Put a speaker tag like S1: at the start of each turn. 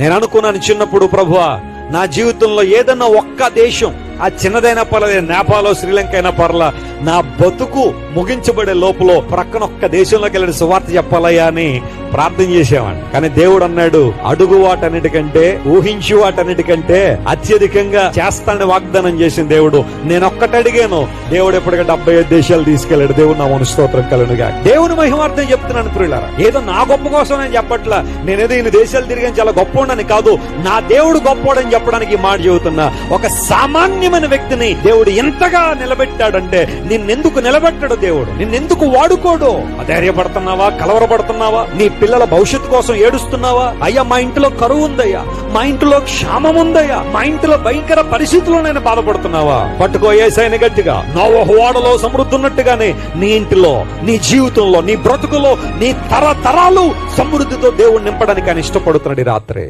S1: నేను అనుకున్నాను చిన్నప్పుడు, ప్రభువా నా జీవితంలో ఏదన్నా ఒక్క దేశం, ఆ చిన్నదైనా పర్లేదు, నేపాల్ శ్రీలంక అయినా పర్లా, నా బతుకు ముగించబడే లోపల ప్రక్కన ఒక్క దేశంలోకి వెళ్ళి సువార్త చెప్పాలయ్యా అని ప్రార్థన చేసేవాడిని. కానీ దేవుడు అన్నాడు, అడుగు వాటన్నిటికంటే, ఊహించి వాటన్నిటికంటే అత్యధికంగా చేస్తానని వాగ్దానం చేసిన దేవుడు. నేను ఒక్కటి అడిగాను, దేవుడు ఎప్పటికంటే 75 దేశాలు తీసుకెళ్లాడు. దేవుడు నా స్తోత్రం కలుగునుగా. దేవుని మహిమార్థం చెప్తున్నాను ప్రియులారా. ఏదో నా గొప్ప కోసం నేను చెప్పట్లా, నేనేదో ఇన్ని దేశాలు తిరిగాను చాలా గొప్పవాడని కాదు, నా దేవుడు గొప్పవాడని చెప్పడానికి ఈ మాట చెబుతున్నా. ఒక సామాన్యమైన వ్యక్తిని దేవుడు ఎంతగా నిలబెట్టాడంటే, నిన్నెందుకు నిలబెట్టాడు దేవుడు, నిన్నెందుకు వాడుకోడు? అధైర్యపడుతున్నావా, కలవరపడుతున్నావా, నీ పిల్లల భవిష్యత్తు కోసం ఏడుస్తున్నావా? అయ్యా మా ఇంట్లో కరువు ఉందయ్యా, మా ఇంట్లో క్షామం ఉందయ్యా, మా ఇంట్లో భయంకర పరిస్థితుల్లో నేను బాధపడుతున్నావా? పట్టుకో యేసయ్యని గట్టిగా. నోవహు ఓడలో సమృద్ధి ఉన్నట్టుగానే నీ ఇంటిలో, నీ జీవితంలో, నీ బ్రతుకులో, నీ తరతరాలు సమృద్ధితో దేవుడు నింపడానికి ఆయన ఇష్టపడుతున్నాడు ఈ రాత్రి.